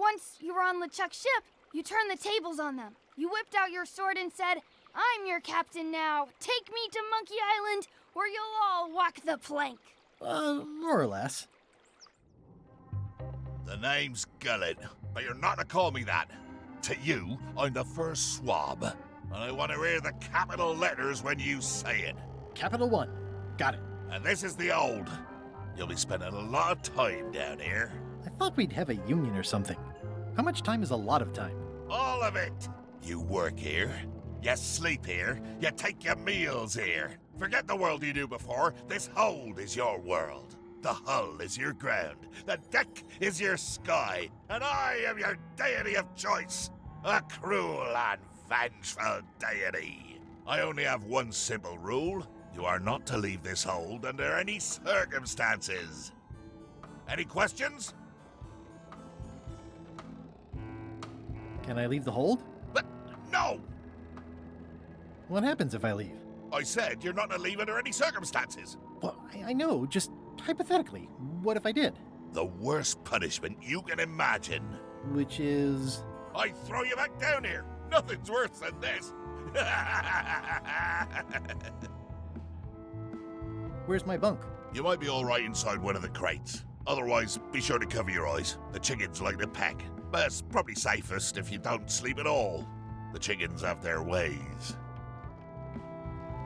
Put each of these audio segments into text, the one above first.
once you were on LeChuck's ship, you turned the tables on them. You whipped out your sword and said, "I'm your captain now. Take me to Monkey Island, or you'll all walk the plank." More or less. The name's Gullet, but you're not to call me that. To you, I'm the first swab, and I want to hear the capital letters when you say it. Capital 1. Got it. And this is the old. You'll be spending a lot of time down here. I thought we'd have a union or something. How much time is a lot of time? All of it. You work here, you sleep here, you take your meals here. Forget the world you knew before. This hold is your world. The hull is your ground. The deck is your sky. And I am your deity of choice. A cruel and vengeful deity. I only have one simple rule. You are not to leave this hold under any circumstances. Any questions? Can I leave the hold? But no! What happens if I leave? I said you're not to leave under any circumstances. Well, I know, just hypothetically. What if I did? The worst punishment you can imagine. Which is... I throw you back down here. Nothing's worse than this. Where's my bunk? You might be all right inside one of the crates. Otherwise, be sure to cover your eyes. The chickens like to peck. But it's probably safest if you don't sleep at all. The chickens have their ways.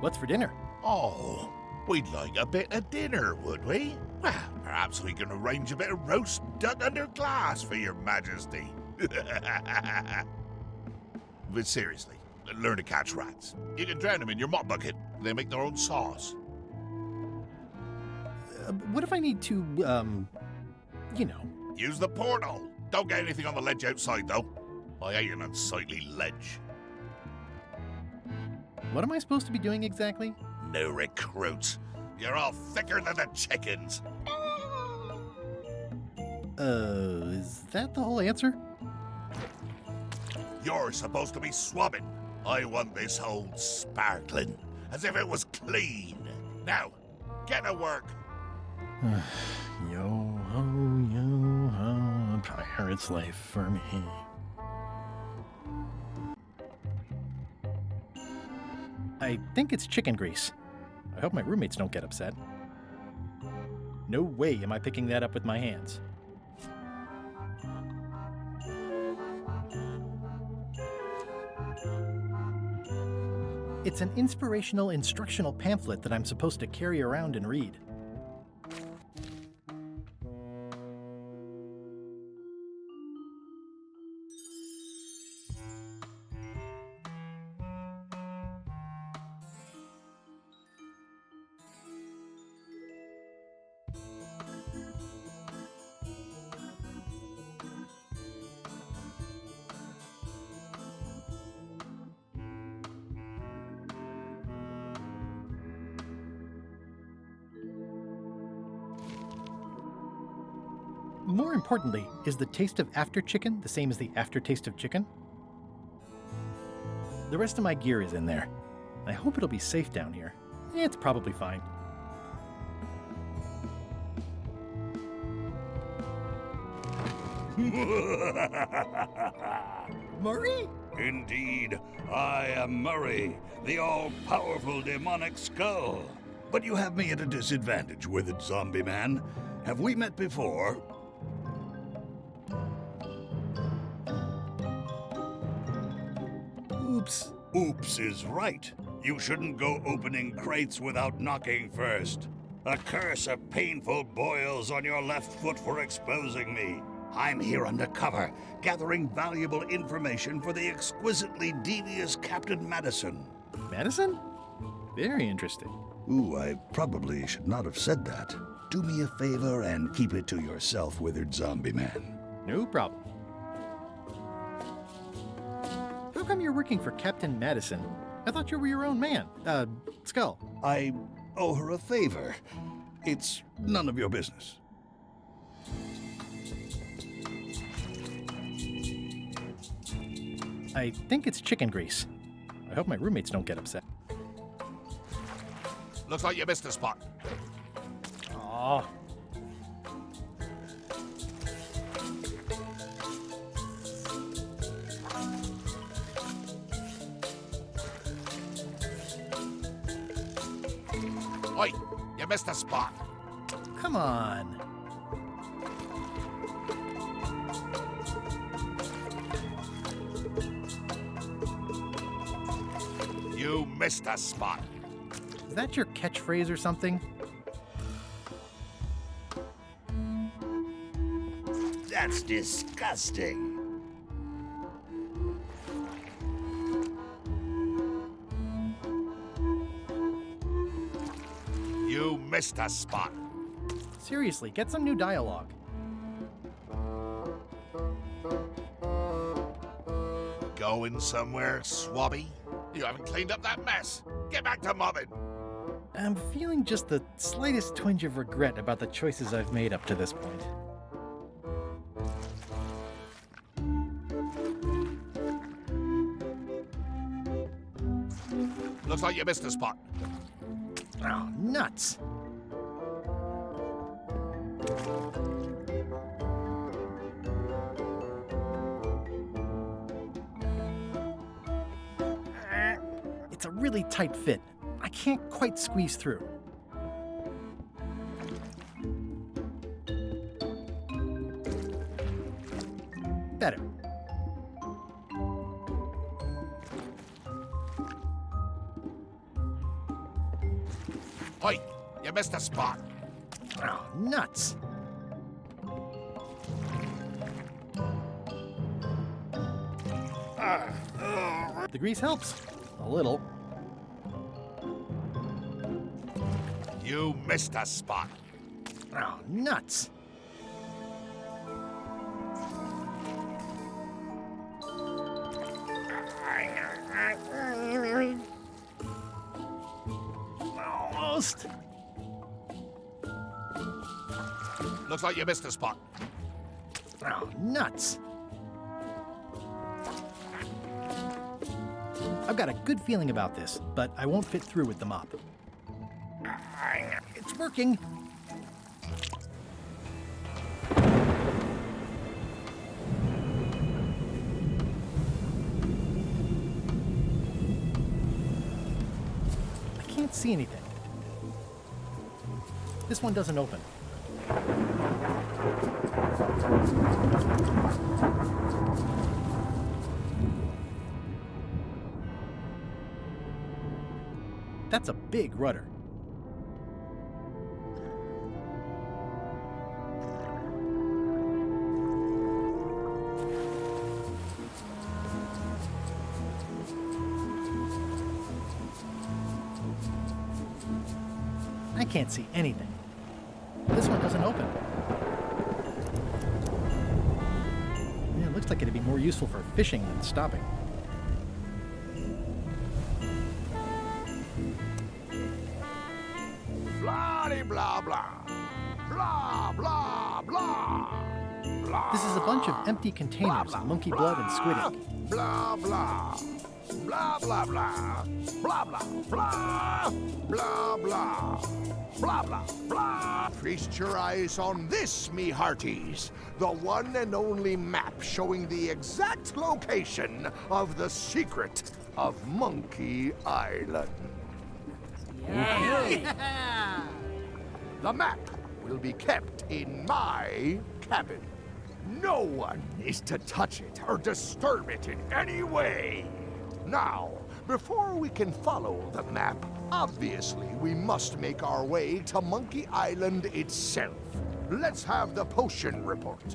What's for dinner? Oh, we'd like a bit of dinner, would we? Well, perhaps we can arrange a bit of roast duck under glass for your majesty. But seriously, learn to catch rats. You can drown them in your mop bucket. They make their own sauce. What if I need to, Use the portal. Don't get anything on the ledge outside, though. I hate an unsightly ledge. What am I supposed to be doing exactly? No recruits. You're all thicker than the chickens. Is that the whole answer? You're supposed to be swabbing. I want this hold sparkling, as if it was clean. Now, get to work. Yo-ho, a pirate's life for me. I think it's chicken grease. I hope my roommates don't get upset. No way am I picking that up with my hands. It's an inspirational instructional pamphlet that I'm supposed to carry around and read. More importantly, is the taste of after chicken the same as the aftertaste of chicken? The rest of my gear is in there. I hope it'll be safe down here. It's probably fine. Murray? Indeed, I am Murray, the all-powerful demonic skull. But you have me at a disadvantage, withered zombie man. Have we met before? Oops. Oops is right. You shouldn't go opening crates without knocking first. A curse of painful boils on your left foot for exposing me. I'm here undercover, gathering valuable information for the exquisitely devious Captain Madison. Madison? Very interesting. Ooh, I probably should not have said that. Do me a favor and keep it to yourself, withered zombie man. No problem. How come you're working for Captain Madison? I thought you were your own man. Skull. I owe her a favor. It's none of your business. I think it's chicken grease. I hope my roommates don't get upset. Looks like you missed a spot. Aw. Oi, you missed a spot. Come on. You missed a spot. Is that your catchphrase or something? That's disgusting. You missed a spot. Seriously, get some new dialogue. Going somewhere, swabby? You haven't cleaned up that mess. Get back to mobbing. I'm feeling just the slightest twinge of regret about the choices I've made up to this point. Looks like you missed a spot. Oh, nuts! It's a really tight fit. I can't quite squeeze through. Better. Oi, you missed a spot. Oh, nuts! The grease helps. A little. You missed a spot. Oh, nuts! Almost. Looks like you missed a spot. Oh, nuts! I've got a good feeling about this, but I won't fit through with the mop. It's working. I can't see anything. This one doesn't open. That's a big rudder. I can't see anything. This one doesn't open. Yeah, it looks like it'd be more useful for fishing than stopping. Blah, blah. Blah, blah, blah. Blah. This is a bunch of empty containers of monkey blood and squid ink. Blah, blah. Blah, blah, blah. Blah, blah, blah. Blah, blah. Blah, blah, blah. Feast your eyes on this, me hearties. The one and only map showing the exact location of the secret of Monkey Island. The map will be kept in my cabin. No one is to touch it or disturb it in any way. Now, before we can follow the map, obviously we must make our way to Monkey Island itself. Let's have the potion report.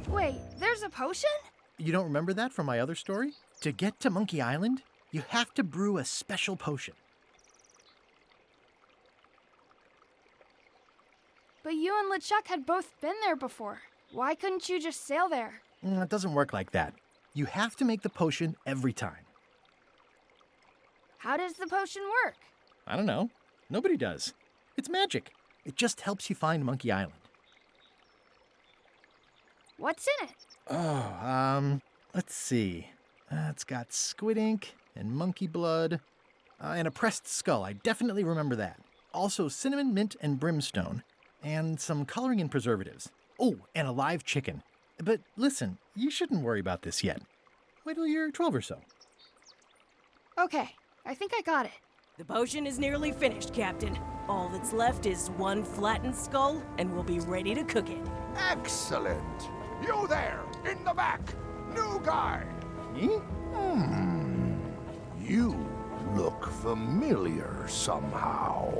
Wait, there's a potion? You don't remember that from my other story? To get to Monkey Island, you have to brew a special potion. But you and LeChuck had both been there before. Why couldn't you just sail there? It doesn't work like that. You have to make the potion every time. How does the potion work? I don't know. Nobody does. It's magic. It just helps you find Monkey Island. What's in it? Oh, let's see. It's got squid ink and monkey blood and a pressed skull. I definitely remember that. Also cinnamon, mint, and brimstone. And some coloring and preservatives. Oh, and a live chicken. But listen, you shouldn't worry about this yet. Wait till you're 12 or so. Okay, I think I got it. The potion is nearly finished, Captain. All that's left is one flattened skull, and we'll be ready to cook it. Excellent. You there, in the back. New guy. Me? You look familiar somehow.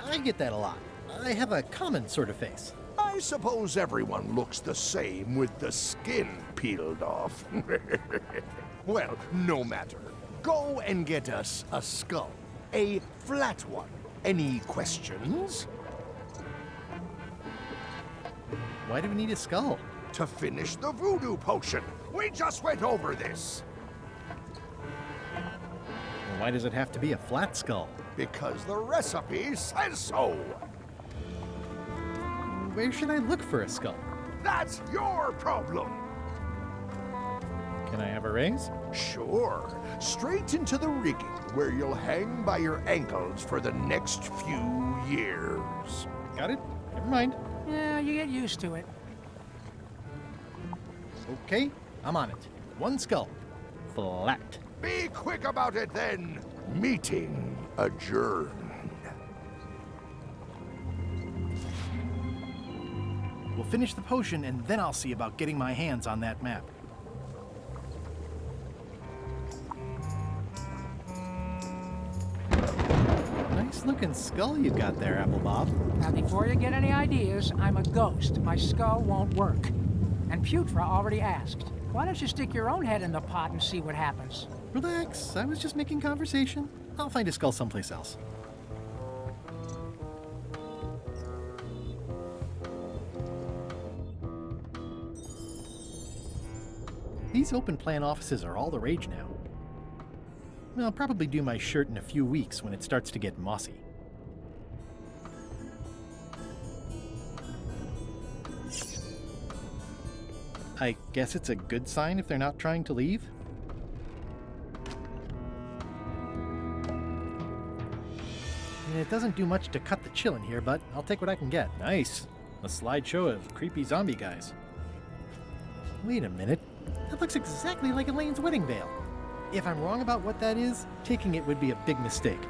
I get that a lot. I have a common sort of face. I suppose everyone looks the same with the skin peeled off. Well, no matter. Go and get us a skull. A flat one. Any questions? Why do we need a skull? To finish the voodoo potion. We just went over this. Why does it have to be a flat skull? Because the recipe says so. Where should I look for a skull? That's your problem. Can I have a raise? Sure. Straight into the rigging, where you'll hang by your ankles for the next few years. Got it? Never mind. Yeah, you get used to it. Okay, I'm on it. One skull. Flat. Be quick about it then. Meeting adjourned. We'll finish the potion and then I'll see about getting my hands on that map. Nice looking skull you got there, Apple Bob. Now, before you get any ideas, I'm a ghost. My skull won't work. And Putra already asked. Why don't you stick your own head in the pot and see what happens? Relax, I was just making conversation. I'll find a skull someplace else. These open plan offices are all the rage now. I'll probably do my shirt in a few weeks when it starts to get mossy. I guess it's a good sign if they're not trying to leave. It doesn't do much to cut the chill in here, but I'll take what I can get. Nice. A slideshow of creepy zombie guys. Wait a minute. That looks exactly like Elaine's wedding veil. If I'm wrong about what that is, taking it would be a big mistake.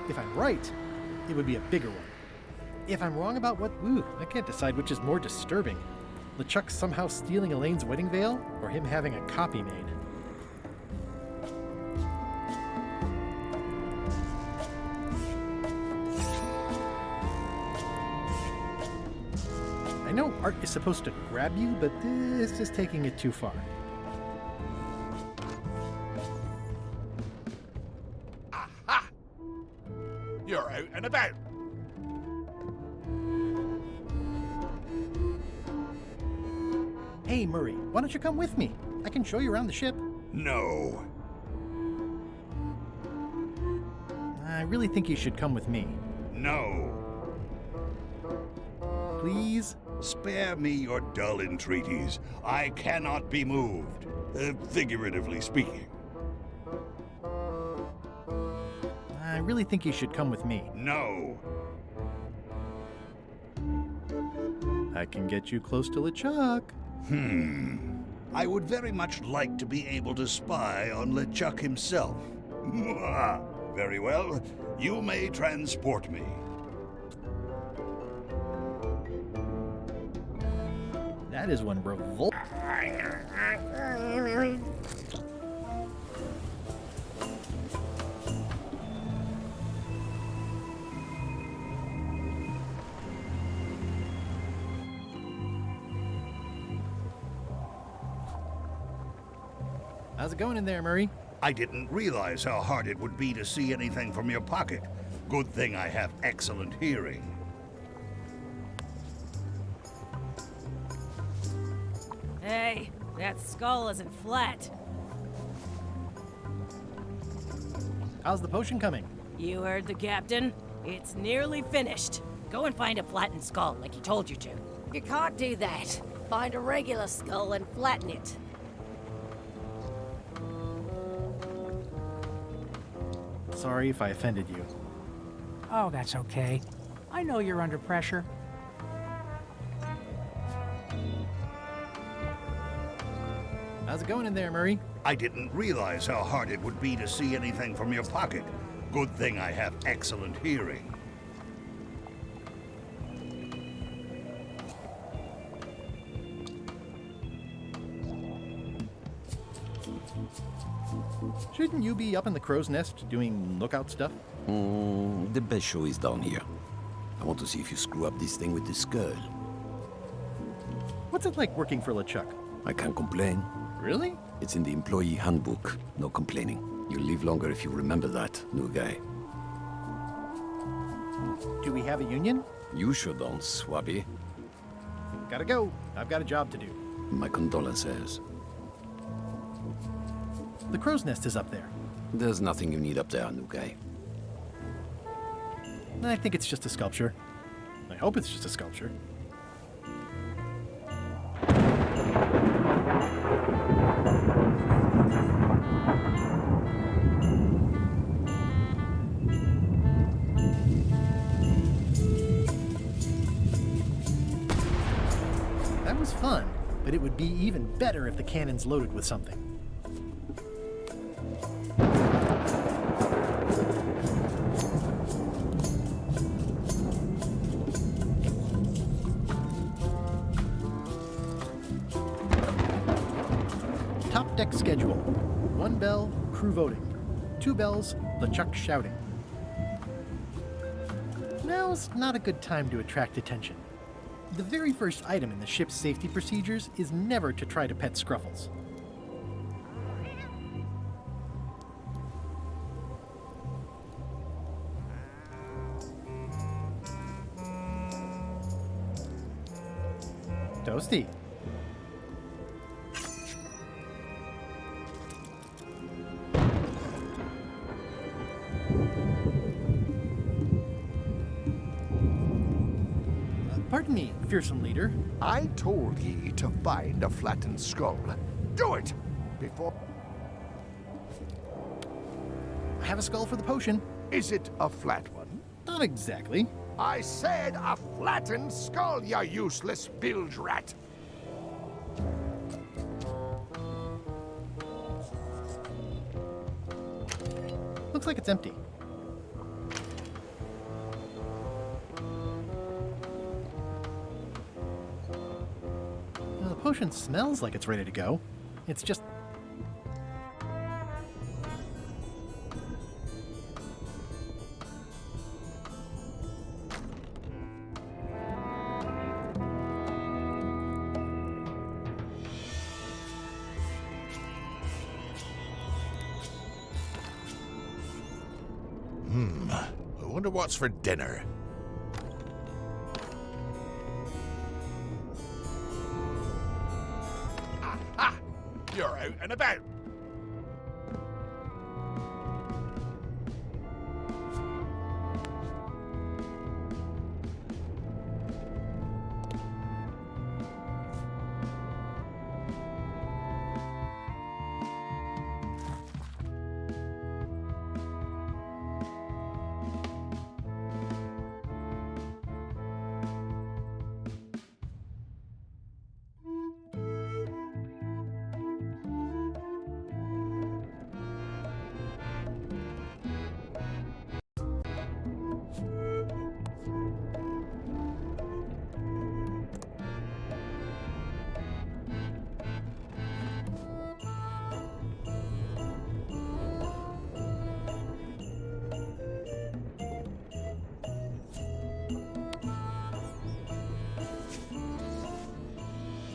If I'm right, it would be a bigger one. If I'm wrong about what... Ooh, I can't decide which is more disturbing. LeChuck somehow stealing Elaine's wedding veil, or him having a copy made. I know art is supposed to grab you, but this is taking it too far. Aha! You're out and about. Hey, Murray, why don't you come with me? I can show you around the ship. No. I really think you should come with me. No. Please? Spare me your dull entreaties. I cannot be moved, figuratively speaking. I really think you should come with me. No. I can get you close to LeChuck. I would very much like to be able to spy on LeChuck himself. Very well. You may transport me. That is one revolt. How's it going in there, Murray? I didn't realize how hard it would be to see anything from your pocket. Good thing I have excellent hearing. Hey, that skull isn't flat. How's the potion coming? You heard the captain. It's nearly finished. Go and find a flattened skull like he told you to. You can't do that. Find a regular skull and flatten it. Sorry if I offended you. Oh, that's okay. I know you're under pressure. How's How's it going in there, Murray? I didn't realize how hard it would be to see anything from your pocket. Good thing I have excellent hearing. Shouldn't you be up in the crow's nest doing lookout stuff? The best show is down here. I want to see if you screw up this thing with this girl. What's it like working for LeChuck? I can't complain. Really? It's in the employee handbook. No complaining. You'll live longer if you remember that, new guy. Do we have a union? You sure don't, Swabby. Gotta go. I've got a job to do. My condolences. The crow's nest is up there. There's nothing you need up there, new guy. I think it's just a sculpture. I hope it's just a sculpture. That was fun, but it would be even better if the cannon's loaded with something. Top deck schedule. 1 bell, crew voting. 2 bells, LeChuck shouting. Now's not a good time to attract attention. The very first item in the ship's safety procedures is never to try to pet Scruffles. Toasty. Pardon me, fearsome leader. I told ye to find a flattened skull. Do it! Before... I have a skull for the potion. Is it a flat one? Not exactly. I said a flattened skull, you useless bilge rat! Looks like it's empty. Now, the potion smells like it's ready to go. It's just... I wonder what's for dinner. Aha! You're out and about.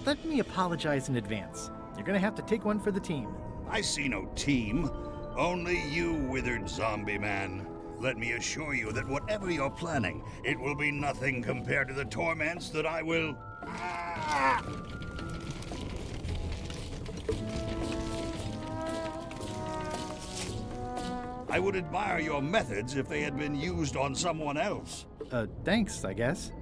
Let me apologize in advance. You're gonna have to take one for the team. I see no team. Only you, withered zombie man. Let me assure you that whatever you're planning, it will be nothing compared to the torments that I will... I would admire your methods if they had been used on someone else. Thanks, I guess.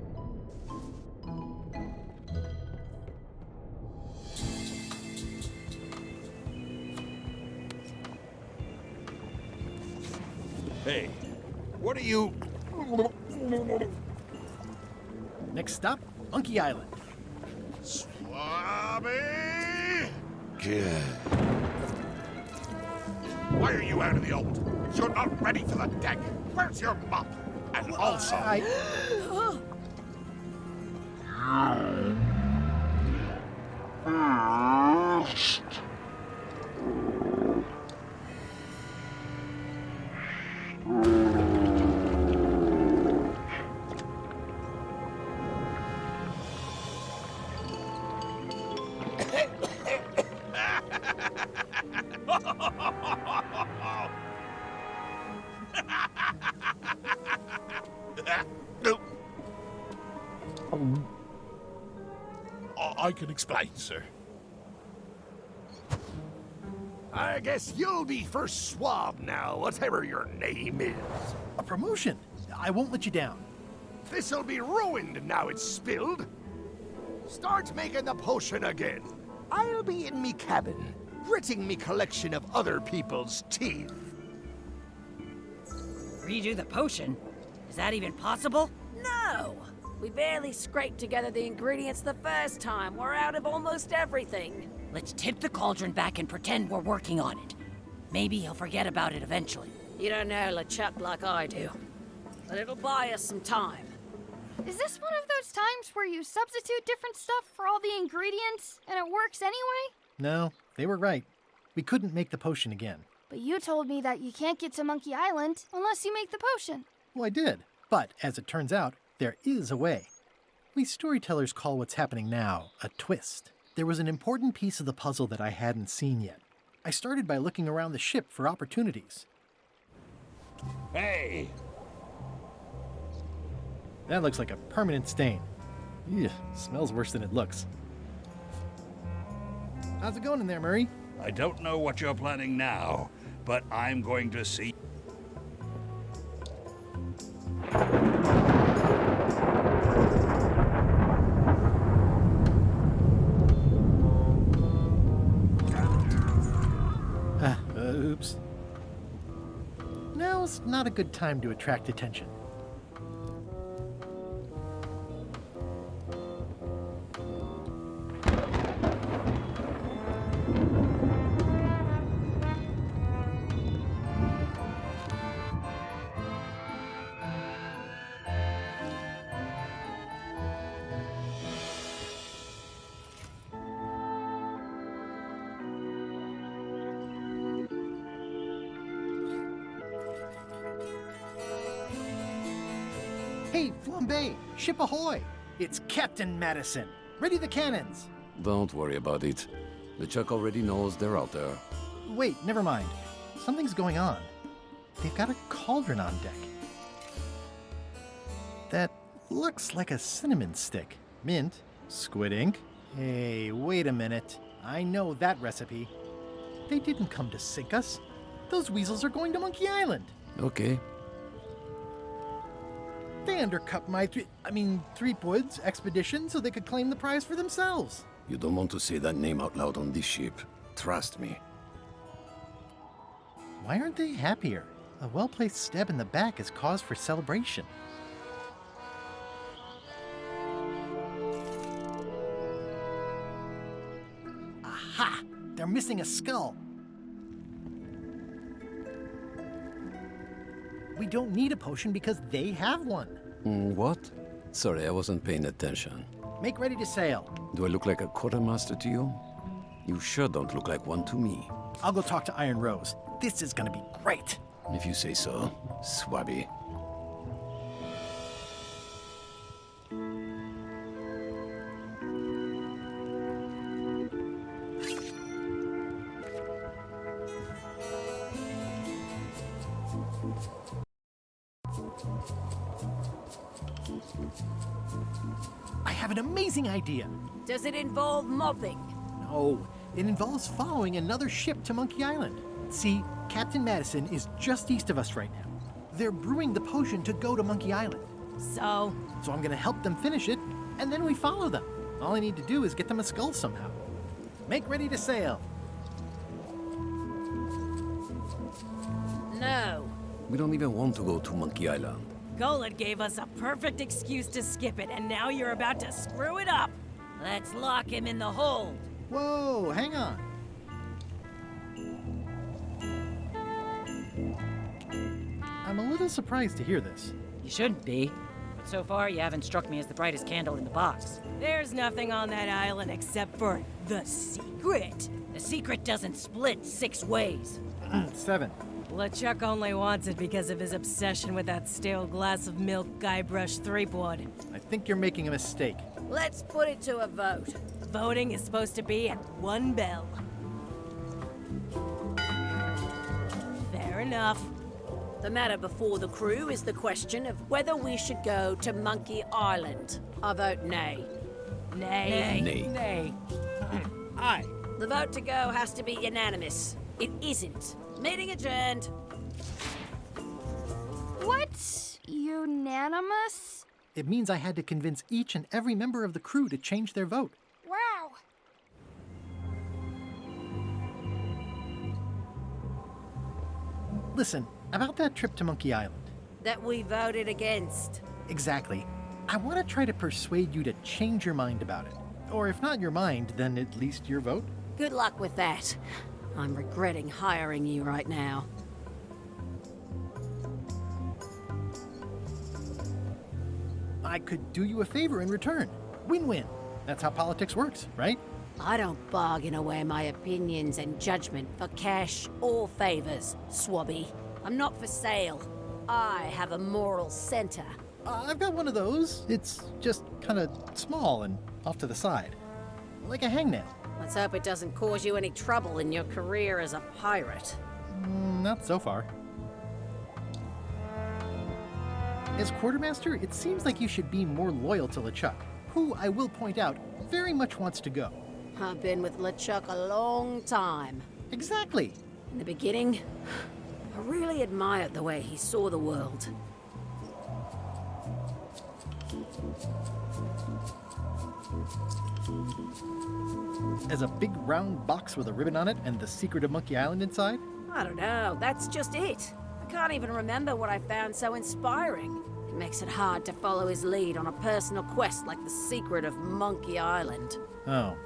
Hey, what are you... Next stop, Monkey Island. Swabby! Good. Why are you out of the old? You're not ready for the deck. Where's your mop? And also... I can explain, sir. I guess you'll be first swab now, whatever your name is. A promotion. I won't let you down. This'll be ruined now it's spilled. Start making the potion again. I'll be in me cabin, gritting me collection of other people's teeth. Redo the potion? Is that even possible? No! We barely scraped together the ingredients the first time. We're out of almost everything. Let's tip the cauldron back and pretend we're working on it. Maybe he'll forget about it eventually. You don't know LeChuck like I do. But it'll buy us some time. Is this one of those times where you substitute different stuff for all the ingredients and it works anyway? No, they were right. We couldn't make the potion again. But you told me that you can't get to Monkey Island unless you make the potion. Well, I did. But as it turns out, there is a way. We storytellers call what's happening now a twist. There was an important piece of the puzzle that I hadn't seen yet. I started by looking around the ship for opportunities. Hey! That looks like a permanent stain. Ew, smells worse than it looks. How's it going in there, Murray? I don't know what you're planning now, but I'm going to see. Oops. Now's not a good time to attract attention. Hey, Flambe! Ship ahoy! It's Captain Madison! Ready the cannons! Don't worry about it. LeChuck already knows they're out there. Wait, never mind. Something's going on. They've got a cauldron on deck. That looks like a cinnamon stick. Mint, squid ink. Hey, wait a minute. I know that recipe. They didn't come to sink us. Those weasels are going to Monkey Island. Okay. They undercut my Threepwood's expedition so they could claim the prize for themselves. You don't want to say that name out loud on this ship. Trust me. Why aren't they happier? A well-placed stab in the back is cause for celebration. Aha! They're missing a skull. We don't need a potion because they have one. What? Sorry, I wasn't paying attention. Make ready to sail. Do I look like a quartermaster to you? You sure don't look like one to me. I'll go talk to Iron Rose. This is gonna be great. If you say so, Swabby. I have an amazing idea. Does it involve mobbing? No, it involves following another ship to Monkey Island. See, Captain Madison is just east of us right now. They're brewing the potion to go to Monkey Island. So I'm gonna help them finish it, and then we follow them. All I need to do is get them a skull somehow. Make ready to sail. no. We don't even want to go to Monkey Island. Golan gave us a perfect excuse to skip it, and now you're about to screw it up. Let's lock him in the hold. Whoa, hang on. I'm a little surprised to hear this. You shouldn't be. But so far, you haven't struck me as the brightest candle in the box. There's nothing on that island except for the secret. The secret doesn't split 6 ways. 7. LeChuck only wants it because of his obsession with that stale glass of milk Guybrush Threepwood. I think you're making a mistake. Let's put it to a vote. Voting is supposed to be at 1 bell. Fair enough. The matter before the crew is the question of whether we should go to Monkey Island. I vote nay. Nay. Nay. Nay. Aye. The vote to go has to be unanimous. It isn't. Meeting adjourned. What? Unanimous? It means I had to convince each and every member of the crew to change their vote. Wow. Listen, about that trip to Monkey Island. That we voted against. Exactly. I want to try to persuade you to change your mind about it. Or if not your mind, then at least your vote. Good luck with that. I'm regretting hiring you right now. I could do you a favor in return. Win-win. That's how politics works, right? I don't bargain away my opinions and judgment for cash or favors, Swabby. I'm not for sale. I have a moral center. I've got one of those. It's just kind of small and off to the side. Like a hangnail. Let's hope it doesn't cause you any trouble in your career as a pirate. Not so far. As quartermaster, it seems like you should be more loyal to LeChuck, who, I will point out, very much wants to go. I've been with LeChuck a long time. Exactly. In the beginning, I really admired the way he saw the world. As a big round box with a ribbon on it and the secret of Monkey Island inside? I don't know, that's just it. I can't even remember what I found so inspiring. It makes it hard to follow his lead on a personal quest like the secret of Monkey Island. Oh.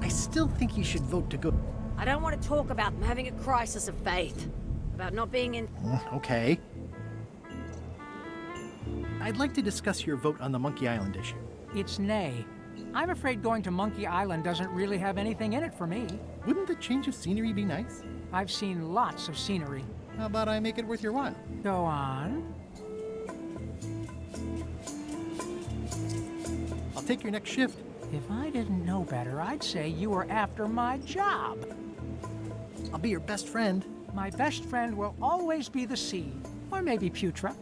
I still think you should vote to go. I don't want to talk about having a crisis of faith. About not being in... Okay. I'd like to discuss your vote on the Monkey Island issue. It's nay. I'm afraid going to Monkey Island doesn't really have anything in it for me. Wouldn't the change of scenery be nice? I've seen lots of scenery. How about I make it worth your while? Go on. I'll take your next shift. If I didn't know better, I'd say you were after my job. I'll be your best friend. My best friend will always be the sea, or maybe Putra.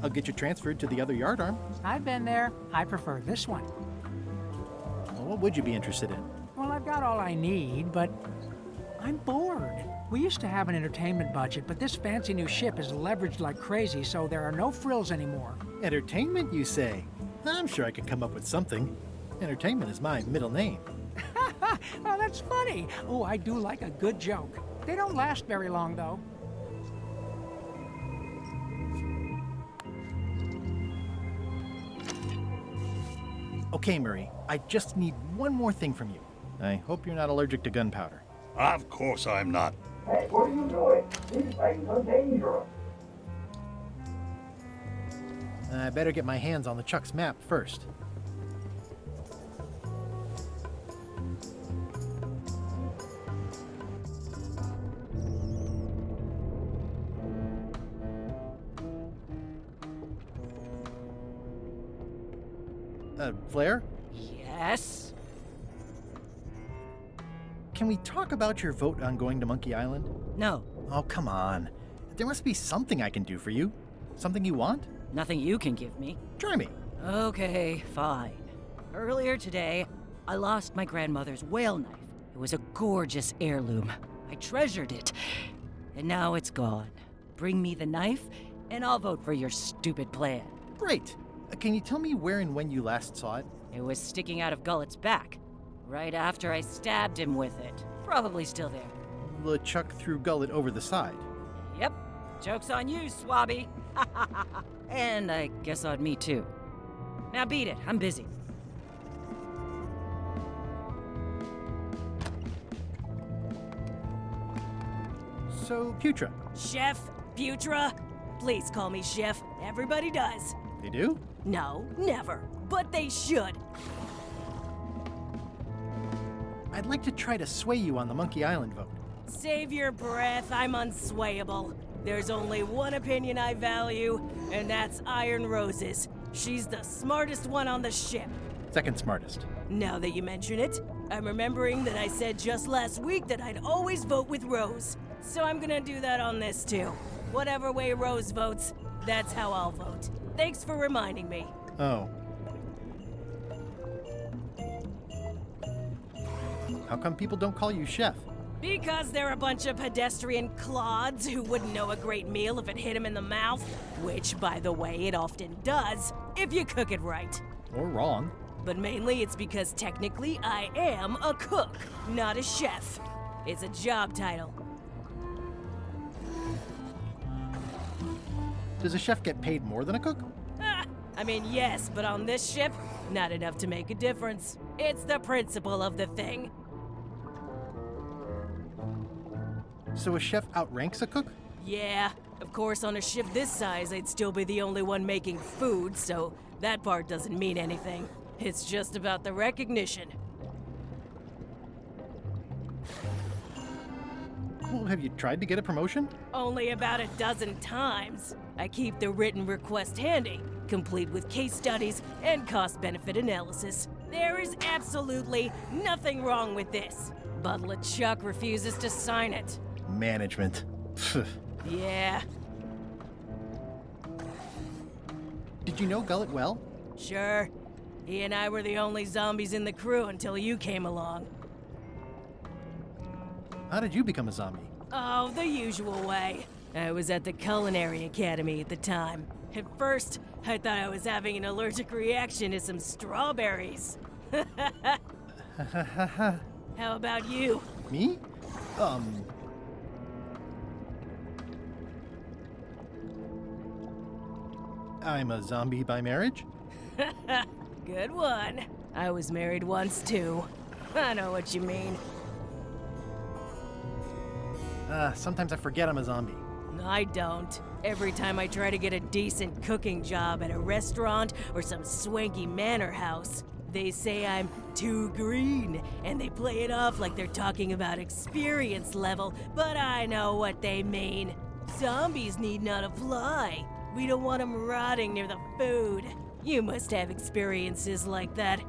I'll get you transferred to the other yardarm. I've been there. I prefer this one. Well, what would you be interested in? Well, I've got all I need, but I'm bored. We used to have an entertainment budget, but this fancy new ship is leveraged like crazy, so there are no frills anymore. Entertainment, you say? I'm sure I could come up with something. Entertainment is my middle name. Oh, that's funny. Oh, I do like a good joke. They don't last very long, though. Okay, Murray, I just need one more thing from you. I hope you're not allergic to gunpowder. Of course I'm not. Hey, what are you doing? These things are dangerous. I better get my hands on the Chuck's map first. Flair? Yes? Can we talk about your vote on going to Monkey Island? No. Oh, come on. There must be something I can do for you. Something you want? Nothing you can give me. Try me. Okay, fine. Earlier today, I lost my grandmother's whale knife. It was a gorgeous heirloom. I treasured it. And now it's gone. Bring me the knife, and I'll vote for your stupid plan. Great. Can you tell me where and when you last saw it? It was sticking out of Gullet's back, right after I stabbed him with it. Probably still there. LeChuck threw Gullet over the side. Yep. Joke's on you, Swabby. And I guess on me, too. Now beat it. I'm busy. So, Putra. Chef, Putra, please call me Chef. Everybody does. They do? No, never. But they should. I'd like to try to sway you on the Monkey Island vote. Save your breath, I'm unswayable. There's only one opinion I value, and that's Iron Rose's. She's the smartest one on the ship. Second smartest. Now that you mention it, I'm remembering that I said just last week that I'd always vote with Rose. So I'm gonna do that on this too. Whatever way Rose votes, that's how I'll vote. Thanks for reminding me. Oh. How come people don't call you Chef? Because they're a bunch of pedestrian clods who wouldn't know a great meal if it hit them in the mouth. Which, by the way, it often does, if you cook it right. Or wrong. But mainly it's because technically I am a cook, not a chef. It's a job title. Does a chef get paid more than a cook? I mean, yes, but on this ship, not enough to make a difference. It's the principle of the thing. So a chef outranks a cook? Yeah, of course on a ship this size I'd still be the only one making food, so that part doesn't mean anything. It's just about the recognition. Well, have you tried to get a promotion? Only about a dozen times. I keep the written request handy, complete with case studies and cost-benefit analysis. There is absolutely nothing wrong with this. But LeChuck refuses to sign it. Management. Yeah. Did you know Gullet well? Sure. He and I were the only zombies in the crew until you came along. How did you become a zombie? Oh, the usual way. I was at the Culinary Academy at the time. At first, I thought I was having an allergic reaction to some strawberries. How about you? Me? I'm a zombie by marriage? Good one. I was married once, too. I know what you mean. Sometimes I forget I'm a zombie. I don't. Every time I try to get a decent cooking job at a restaurant or some swanky manor house, they say I'm too green, and they play it off like they're talking about experience level, but I know what they mean. Zombies need not apply. We don't want them rotting near the food. You must have experiences like that.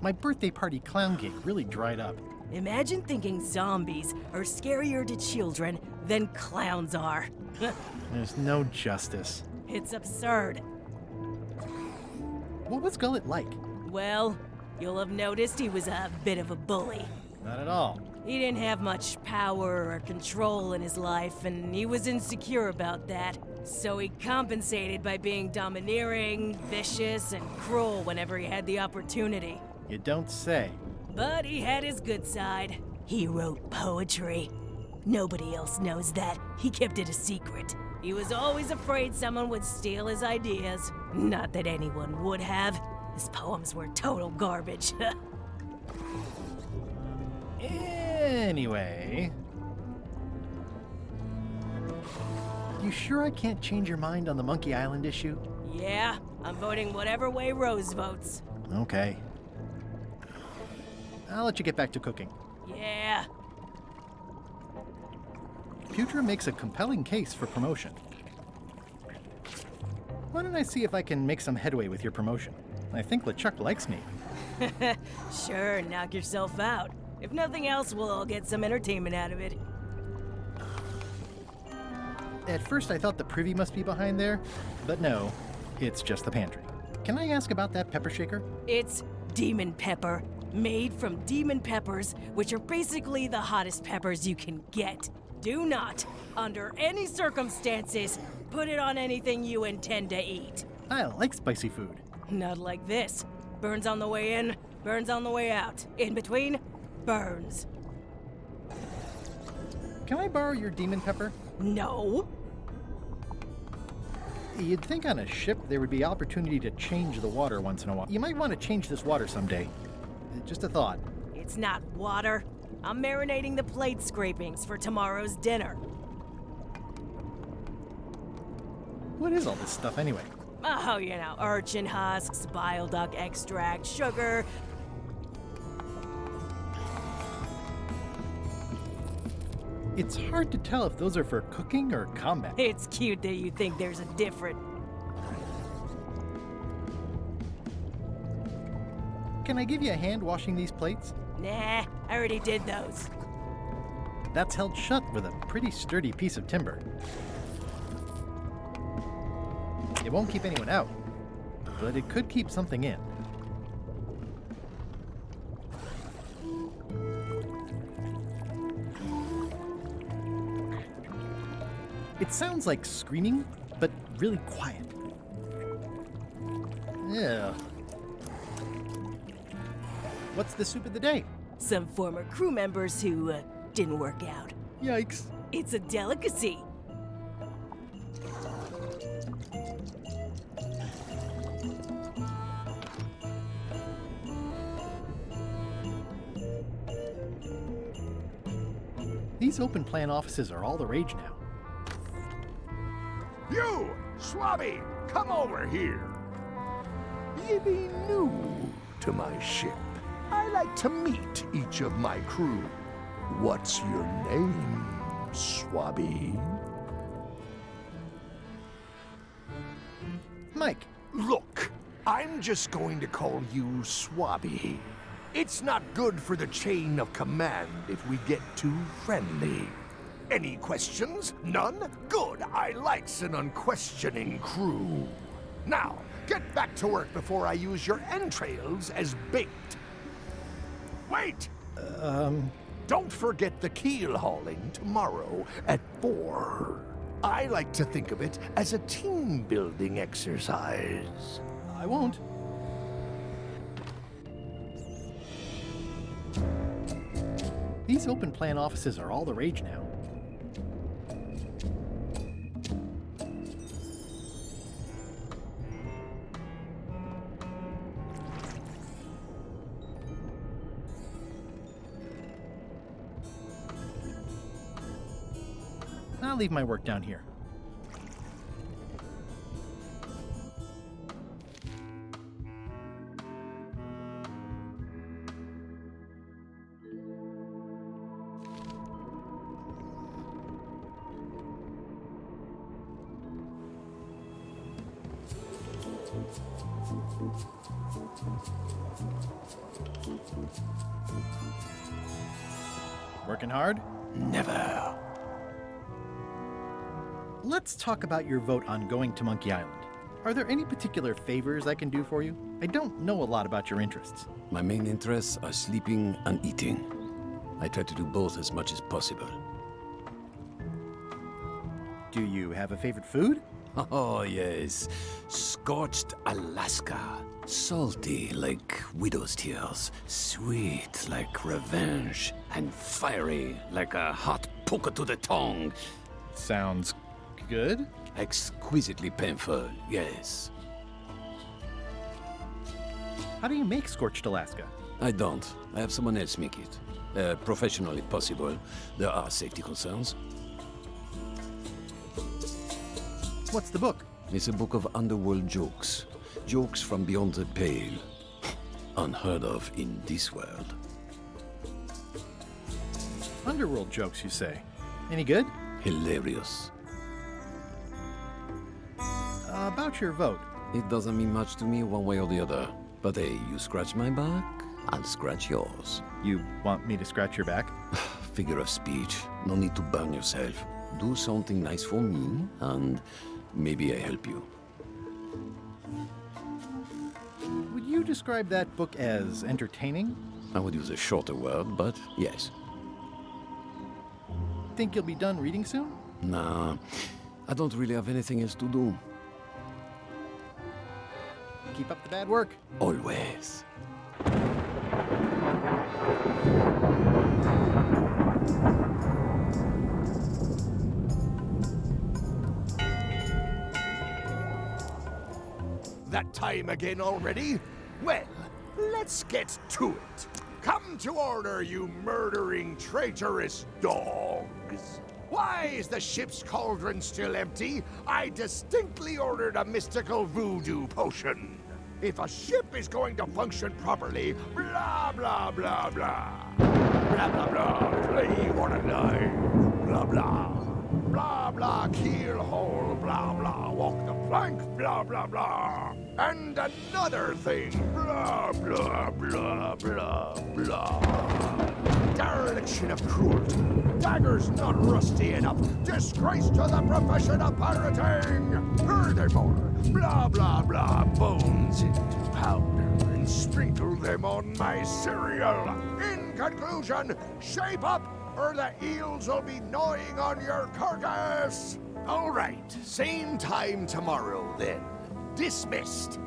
My birthday party clown gig really dried up. Imagine thinking zombies are scarier to children than clowns are. There's no justice. It's absurd. What was Gullet like? Well, you'll have noticed he was a bit of a bully. Not at all. He didn't have much power or control in his life, and he was insecure about that. So he compensated by being domineering, vicious, and cruel whenever he had the opportunity. You don't say. But he had his good side. He wrote poetry. Nobody else knows that. He kept it a secret. He was always afraid someone would steal his ideas. Not that anyone would have. His poems were total garbage. Anyway... You sure I can't change your mind on the Monkey Island issue? Yeah, I'm voting whatever way Rose votes. Okay. I'll let you get back to cooking. Yeah. Putra makes a compelling case for promotion. Why don't I see if I can make some headway with your promotion? I think LeChuck likes me. Sure, knock yourself out. If nothing else, we'll all get some entertainment out of it. At first I thought the privy must be behind there, but no, it's just the pantry. Can I ask about that pepper shaker? It's demon pepper, made from demon peppers, which are basically the hottest peppers you can get. Do not, under any circumstances, put it on anything you intend to eat. I like spicy food. Not like this. Burns on the way in, burns on the way out. In between, burns. Can I borrow your demon pepper? No. You'd think on a ship there would be opportunity to change the water once in a while. You might want to change this water someday. Just a thought. It's not water. I'm marinating the plate scrapings for tomorrow's dinner. What is all this stuff anyway? Oh, you know, urchin husks, bile duck extract, sugar. It's hard to tell if those are for cooking or combat. It's cute that you think there's a different... Can I give you a hand washing these plates? Nah, I already did those. That's held shut with a pretty sturdy piece of timber. It won't keep anyone out, but it could keep something in. It sounds like screaming, but really quiet. Yeah. What's the soup of the day? Some former crew members who didn't work out. Yikes. It's a delicacy. These open plan offices are all the rage now. You, Swabby, come over here. You be new to my ship. I like to meet each of my crew. What's your name, Swabby? Mike. Look, I'm just going to call you Swabby. It's not good for the chain of command if we get too friendly. Any questions? None? Good. I likes an unquestioning crew. Now, get back to work before I use your entrails as bait. Wait! Don't forget the keel hauling tomorrow at 4. I like to think of it as a team-building exercise. I won't. These open plan offices are all the rage now. I'll leave my work down here. Working hard? Never. Let's talk about your vote on going to Monkey Island. Are there any particular favors I can do for you? I don't know a lot about your interests. My main interests are sleeping and eating. I try to do both as much as possible. Do you have a favorite food? Oh, yes. Scorched Alaska. Salty like widow's tears. Sweet like revenge. And fiery like a hot poker to the tongue. Sounds good. Exquisitely painful, yes. How do you make scorched Alaska? I don't. I have someone else make it. Professional if possible. There are safety concerns. What's the book? It's a book of underworld jokes. Jokes from beyond the pale. Unheard of in this world. Underworld jokes, you say? Any good? Hilarious. About your vote. It doesn't mean much to me one way or the other. But hey, you scratch my back, I'll scratch yours. You want me to scratch your back? Figure of speech. No need to burn yourself. Do something nice for me, and maybe I help you. Would you describe that book as entertaining? I would use a shorter word, but yes. Think you'll be done reading soon? Nah, I don't really have anything else to do. Keep up the bad work. Always. That time again already? Well, let's get to it. Come to order, you murdering, traitorous dogs. Why is the ship's cauldron still empty? I distinctly ordered a mystical voodoo potion. If a ship is going to function properly, blah, blah, blah, blah. Blah, blah, blah, play one alive. Blah, blah. Blah, blah, keel hole, blah, blah, walk the plank, blah, blah, blah. And another thing, blah, blah, blah, blah, blah. Dereliction of cruelty, daggers not rusty enough, disgrace to the profession of pirating. Furthermore, blah, blah, blah, bones into powder and sprinkle them on my cereal. In conclusion, shape up or the eels will be gnawing on your carcass. All right, same time tomorrow then. Dismissed.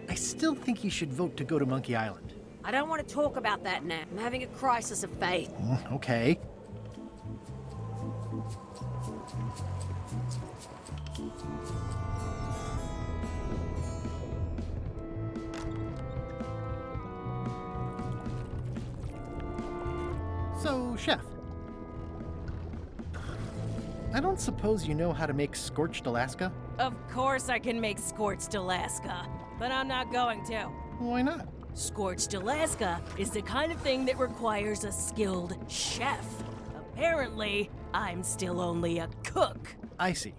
I still think you should vote to go to Monkey Island. I don't want to talk about that now. I'm having a crisis of faith. Okay. So, Chef, I don't suppose you know how to make scorched Alaska? Of course I can make scorched Alaska, but I'm not going to. Why not? Scorched Alaska is the kind of thing that requires a skilled chef. Apparently, I'm still only a cook. I see.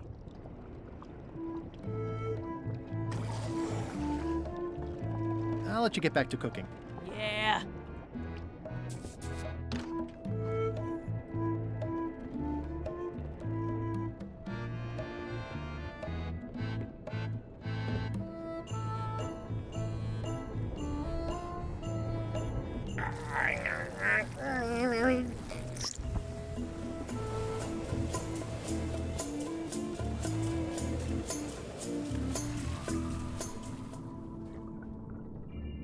I'll let you get back to cooking. Yeah.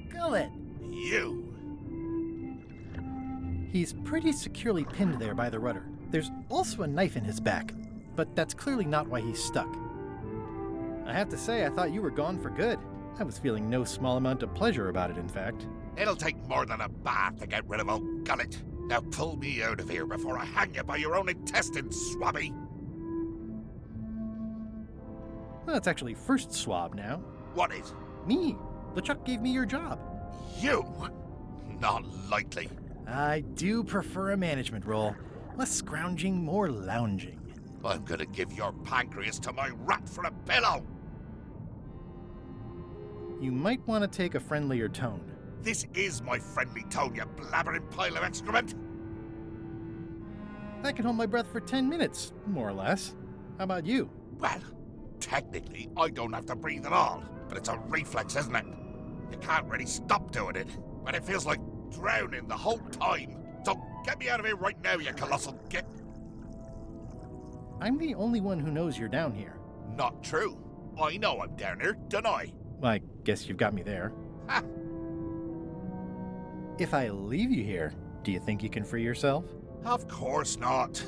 Gullet! You! He's pretty securely pinned there by the rudder. There's also a knife in his back, but that's clearly not why he's stuck. I have to say, I thought you were gone for good. I was feeling no small amount of pleasure about it, in fact. It'll take more than a bath to get rid of old Gullet. Now pull me out of here before I hang you by your own intestines, swabby! Well, it's actually first swab now. What is? Me. LeChuck gave me your job. You? Not likely. I do prefer a management role. Less scrounging, more lounging. I'm gonna give your pancreas to my rat for a pillow! You might want to take a friendlier tone. This is my friendly tone, you blabbering pile of excrement! I can hold my breath for 10 minutes, more or less. How about you? Well, technically, I don't have to breathe at all, but it's a reflex, isn't it? You can't really stop doing it, but it feels like drowning the whole time. So get me out of here right now, you colossal git! I'm the only one who knows you're down here. Not true. I know I'm down here, don't I? Well, I guess you've got me there. Ha! If I leave you here, do you think you can free yourself? Of course not.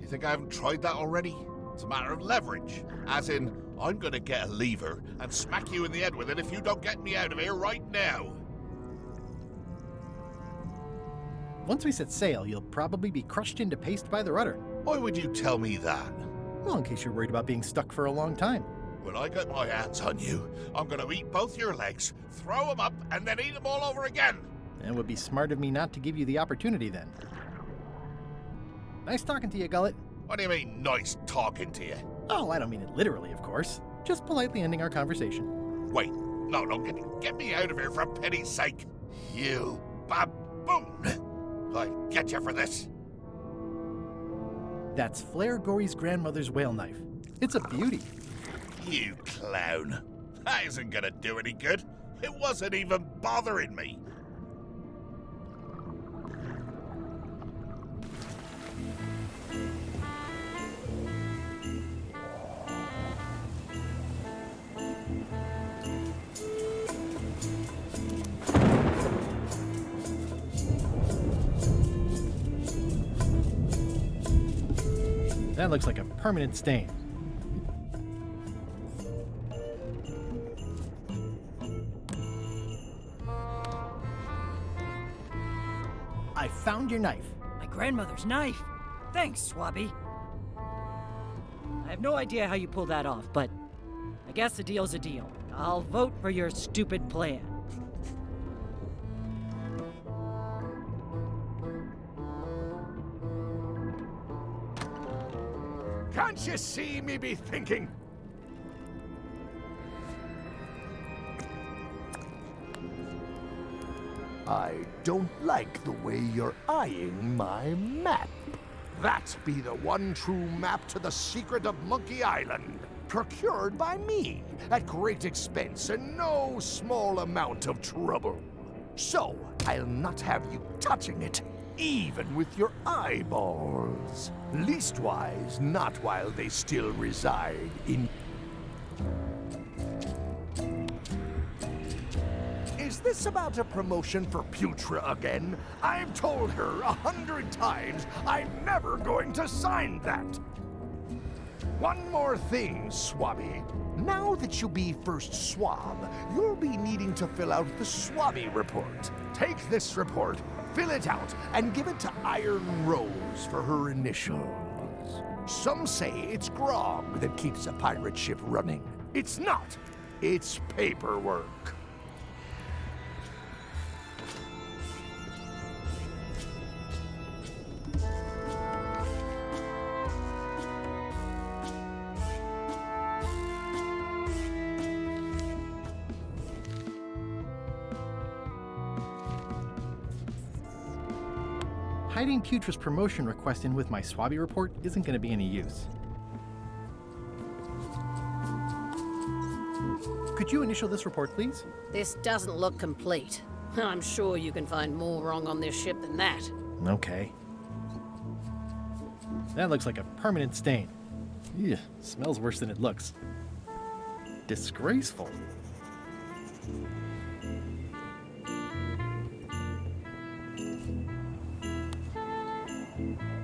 You think I haven't tried that already? It's a matter of leverage. As in, I'm gonna get a lever and smack you in the head with it if you don't get me out of here right now. Once we set sail, you'll probably be crushed into paste by the rudder. Why would you tell me that? Well, in case you're worried about being stuck for a long time. When I get my hands on you, I'm gonna eat both your legs, throw them up, and then eat them all over again. It would be smart of me not to give you the opportunity then. Nice talking to you, Gullet. What do you mean, nice talking to you? Oh, I don't mean it literally, of course. Just politely ending our conversation. Wait, no, get me out of here for pity's sake. You baboon! I'll get you for this. That's Flair Gory's grandmother's whale knife. It's a beauty. You clown. That isn't gonna do any good. It wasn't even bothering me. That looks like a permanent stain. found your knife. My grandmother's knife. Thanks, Swabby. I have no idea how you pulled that off, but I guess a deal's a deal. I'll vote for your stupid plan. Can't you see me be thinking? I don't like the way you're eyeing my map. That be the one true map to the secret of Monkey Island, procured by me at great expense and no small amount of trouble. So, I'll not have you touching it, even with your eyeballs. Leastwise, not while they still reside in... Is this about a promotion for Putra again? I've told her 100 times I'm never going to sign that. One more thing, Swabby. Now that you be first swab, you'll be needing to fill out the Swabby report. Take this report, fill it out, and give it to Iron Rose for her initials. Some say it's grog that keeps a pirate ship running. It's not. It's paperwork. Hiding Putra's promotion request in with my Swabby report isn't going to be any use. Could you initial this report, please? This doesn't look complete. I'm sure you can find more wrong on this ship than that. Okay. That looks like a permanent stain. Ew, smells worse than it looks. Disgraceful.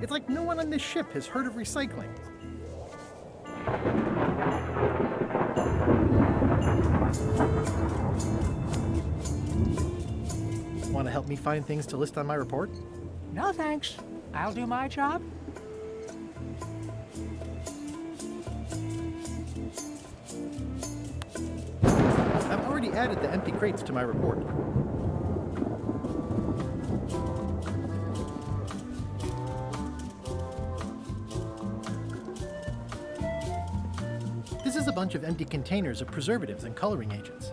It's like no one on this ship has heard of recycling. Want to help me find things to list on my report? No thanks. I'll do my job. I've already added the empty crates to my report. This is a bunch of empty containers of preservatives and coloring agents.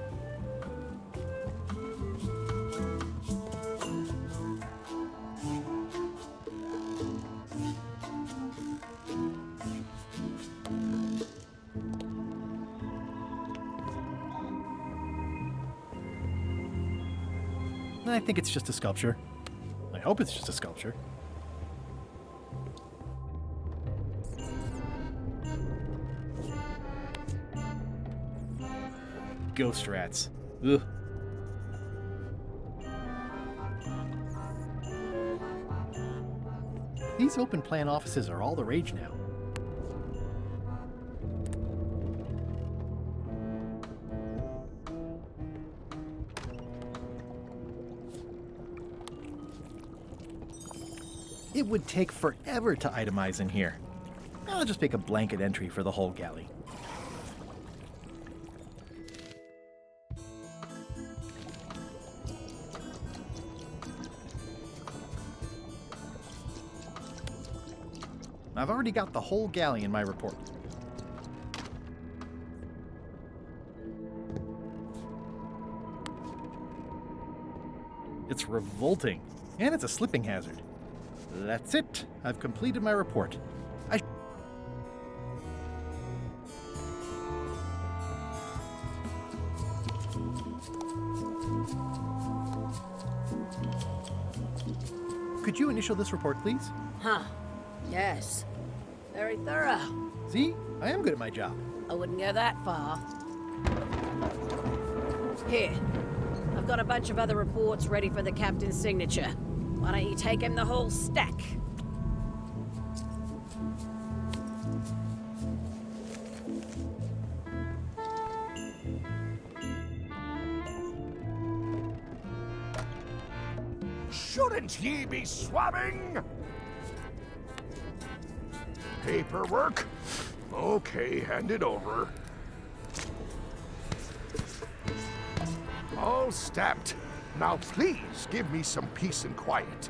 I think it's just a sculpture. I hope it's just a sculpture. Ghost rats. Ugh. These open plan offices are all the rage now. It would take forever to itemize in here. I'll just make a blanket entry for the whole galley. I've already got the whole galley in my report. It's revolting, and it's a slipping hazard. That's it. I've completed my report. Could you initial this report, please? Huh. Yes. Very thorough. See? I am good at my job. I wouldn't go that far. Here. I've got a bunch of other reports ready for the captain's signature. Why don't you take him the whole stack? Shouldn't ye be swabbing? Paperwork? Okay, hand it over. All stamped. Now please give me some peace and quiet.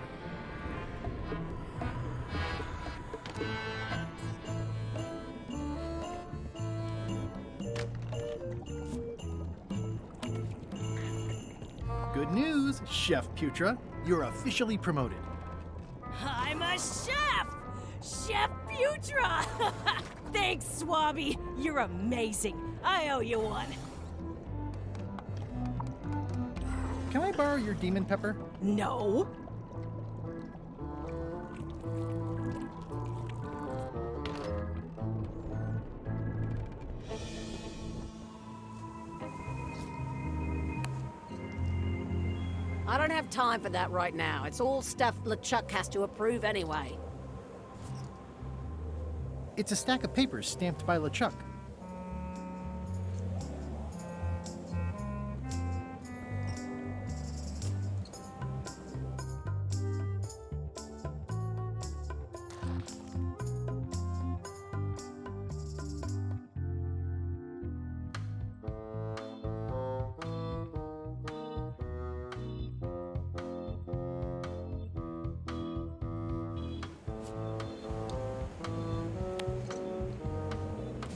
Good news, Chef Putra. You're officially promoted. I'm a chef! Chef Putra! Thanks, Swabby. You're amazing. I owe you one. Can I borrow your demon pepper? No. I don't have time for that right now. It's all stuff LeChuck has to approve anyway. It's a stack of papers stamped by LeChuck.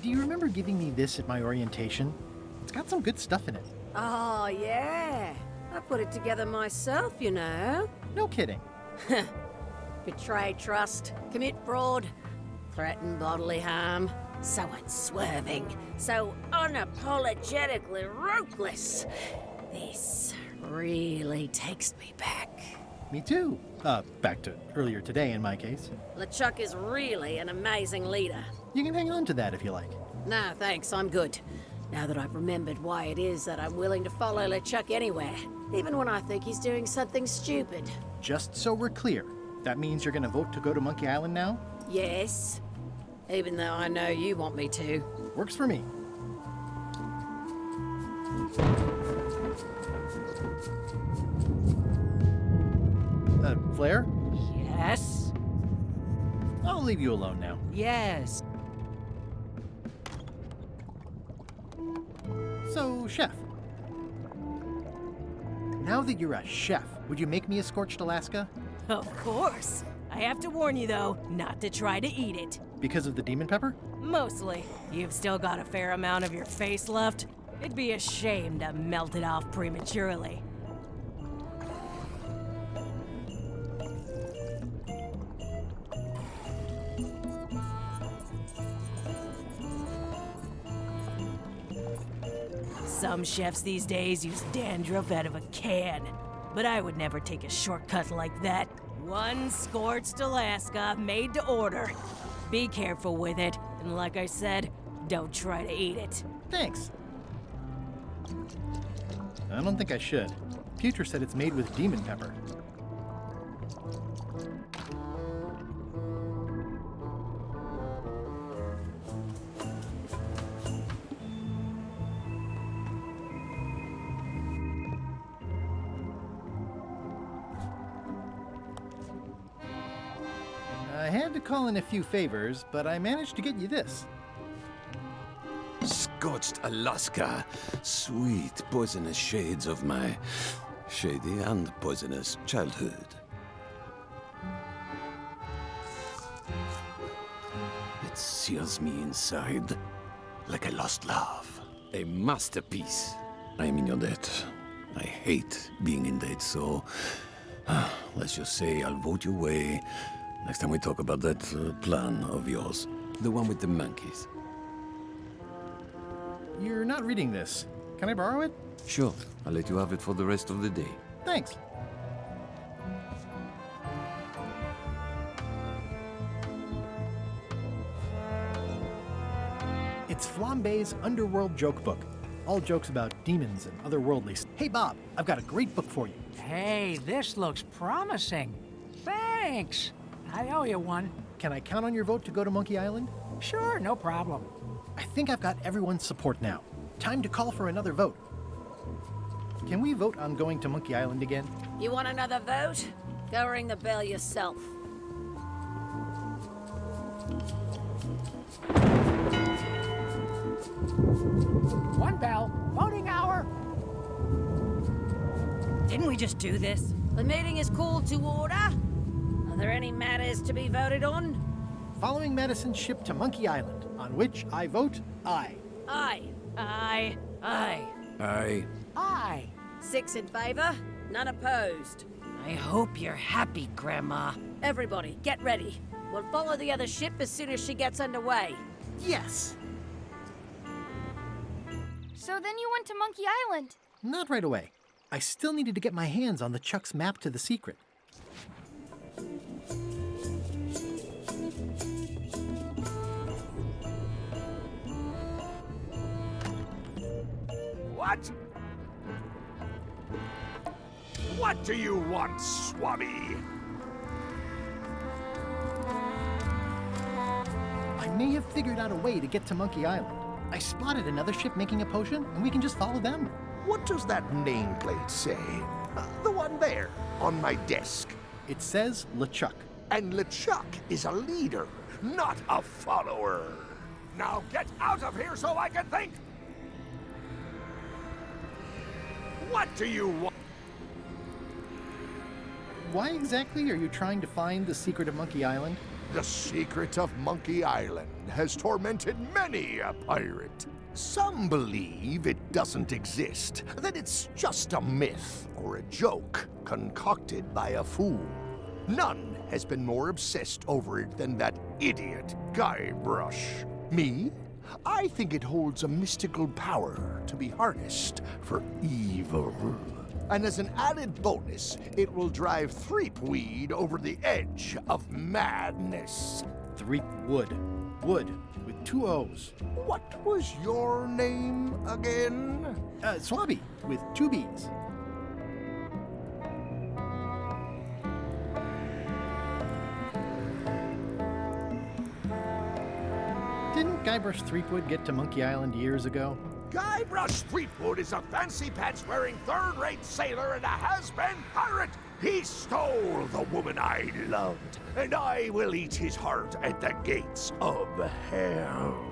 Do you remember giving me this at my orientation? It's got some good stuff in it. Oh, yeah. I put it together myself, you know. No kidding. Betray trust, commit fraud, threaten bodily harm. So unswerving, so unapologetically ruthless. This really takes me back. Me too. Back to earlier today in my case. LeChuck is really an amazing leader. You can hang on to that if you like. No, thanks, I'm good. Now that I've remembered why it is that I'm willing to follow LeChuck anywhere, even when I think he's doing something stupid. Just so we're clear, that means you're gonna vote to go to Monkey Island now? Yes, even though I know you want me to. Works for me. Flair? Yes? I'll leave you alone now. Yes. So, chef. Now that you're a chef, would you make me a scorched Alaska? Of course. I have to warn you, though, not to try to eat it. Because of the demon pepper? Mostly. You've still got a fair amount of your face left. It'd be a shame to melt it off prematurely. Some chefs these days use dandruff out of a can, but I would never take a shortcut like that. One scorched Alaska, made to order. Be careful with it, and like I said, don't try to eat it. Thanks. I don't think I should. Putra said it's made with demon pepper. I had to call in a few favors, but I managed to get you this. Scorched Alaska, sweet poisonous shades of my shady and poisonous childhood. It sears me inside like a lost love. A masterpiece. I am in your debt. I hate being in debt, so let's just say I'll vote your way next time we talk about that plan of yours. The one with the monkeys. You're not reading this. Can I borrow it? Sure, I'll let you have it for the rest of the day. Thanks. It's Flambe's Underworld Joke Book. All jokes about demons and otherworldly. Hey, Bob, I've got a great book for you. Hey, this looks promising. Thanks. I owe you one. Can I count on your vote to go to Monkey Island? Sure, no problem. I think I've got everyone's support now. Time to call for another vote. Can we vote on going to Monkey Island again? You want another vote? Go ring the bell yourself. One bell. Voting hour. Didn't we just do this? The meeting is called to order. Are there any matters to be voted on? Following Madison's ship to Monkey Island, on which I vote aye. Aye. Aye. Aye. 6 in favor, none opposed. I hope you're happy, Grandma. Everybody, get ready. We'll follow the other ship as soon as she gets underway. Yes! So then you went to Monkey Island. Not right away. I still needed to get my hands on the Chuck's map to the secret. What? What do you want, Swabby? I may have figured out a way to get to Monkey Island. I spotted another ship making a potion, and we can just follow them. What does that nameplate say? The one there, on my desk. It says LeChuck. And LeChuck is a leader, not a follower. Now get out of here so I can think! What do you want? Why exactly are you trying to find the secret of Monkey Island? The secret of Monkey Island has tormented many a pirate. Some believe it doesn't exist, that it's just a myth or a joke concocted by a fool. None has been more obsessed over it than that idiot Guybrush. Me? I think it holds a mystical power to be harnessed for evil. And as an added bonus, it will drive Threepweed over the edge of madness. Threepwood. Wood, with 2 O's. What was your name again? Swabby, with 2 B's. Didn't Guybrush Threepwood get to Monkey Island years ago? Guybrush Threepwood is a fancy-pants-wearing third-rate sailor and a has-been pirate. He stole the woman I loved, and I will eat his heart at the gates of hell.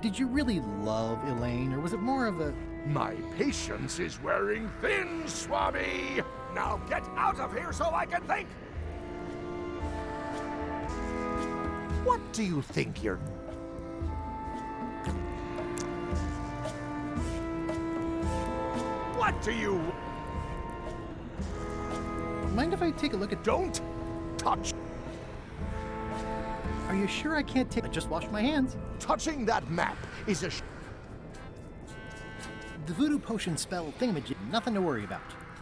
Did you really love Elaine, or was it more of a... My patience is wearing thin, Swabby. Now get out of here so I can think. What do you think you're... What do you... Mind if I take a look at... Don't touch... Are you sure I can't take... I just washed my hands. Touching that map is a... The voodoo potion spell thingamajig, nothing to worry about.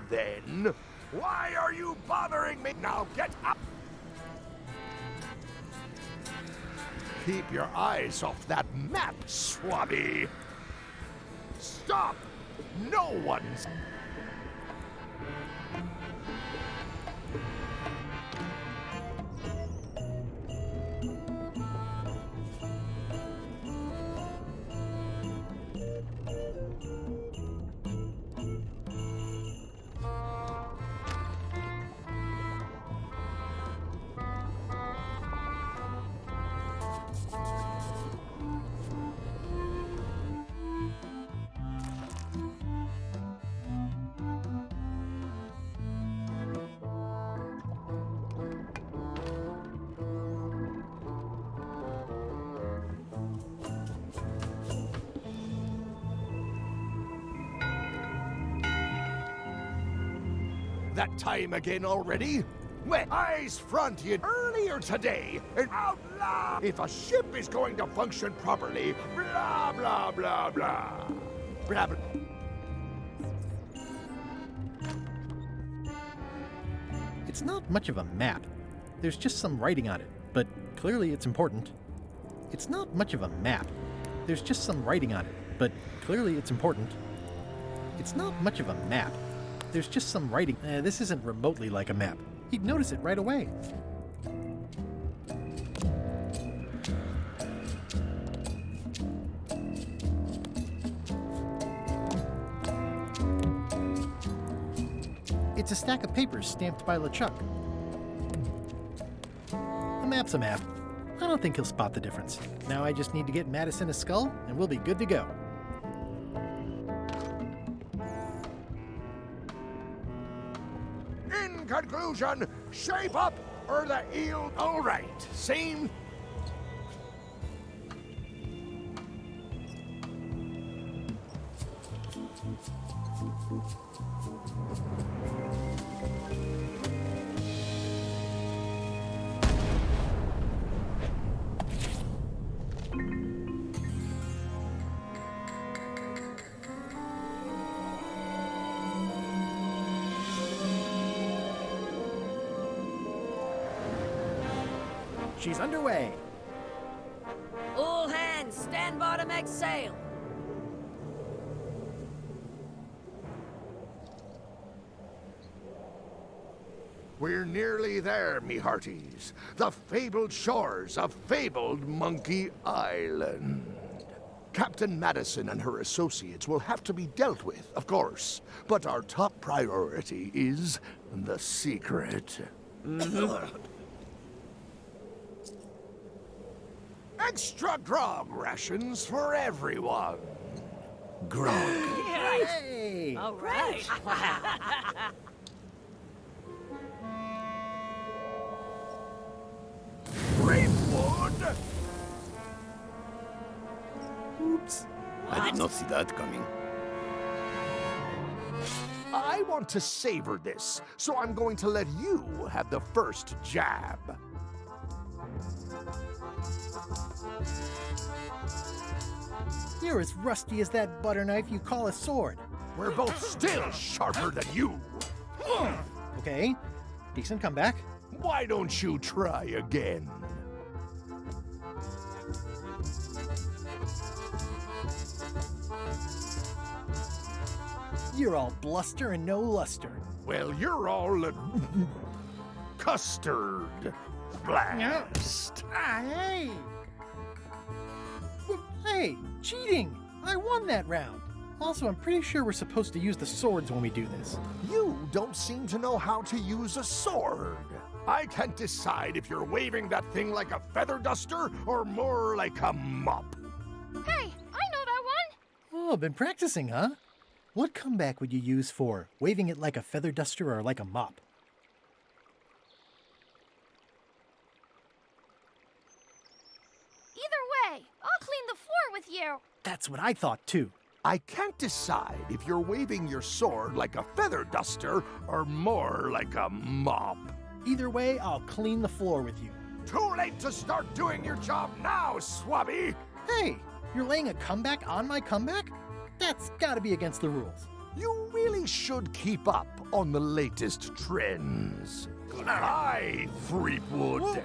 Then, why are you bothering me? Now get up! Keep your eyes off that map, Swabby! Stop! No one's... That time again already? Well, eyes fronted earlier today, and out loud. If a ship is going to function properly, blah, blah, blah, blah. Blah, blah. It's not much of a map. There's just some writing on it, but clearly it's important. It's not much of a map. There's just some writing on it, but clearly it's important. It's not much of a map. There's just some writing. This isn't remotely like a map. He'd notice it right away. It's a stack of papers stamped by LeChuck. map's a map. I don't think he'll spot the difference. Now I just need to get Madison a skull, and we'll be good to go. In conclusion, shape up or the eel. All right, same. She's underway. All hands, stand by to make sail. We're nearly there, me hearties. The fabled shores of fabled Monkey Island. Captain Madison and her associates will have to be dealt with, of course. But our top priority is the secret. Extra grog rations for everyone. Grog. Hey! All right. Grapewood! Oops. I did not see that coming. I want to savor this, so I'm going to let you have the first jab. You're as rusty as that butter knife you call a sword. We're both still sharper than you. Okay, decent comeback. Why don't you try again? You're all bluster and no luster. Well, you're all custard blast. Hey! Hey, cheating! I won that round. Also, I'm pretty sure we're supposed to use the swords when we do this. You don't seem to know how to use a sword. I can't decide if you're waving that thing like a feather duster or more like a mop. Hey, I know that one. Oh, been practicing, huh? What comeback would you use for waving it like a feather duster or like a mop? Either way, I'll clean the floor with you. That's what I thought, too. I can't decide if you're waving your sword like a feather duster or more like a mop. Either way, I'll clean the floor with you. Too late to start doing your job now, Swabby! Hey, you're laying a comeback on my comeback? That's gotta be against the rules. You really should keep up on the latest trends. Goodbye, Freepwood.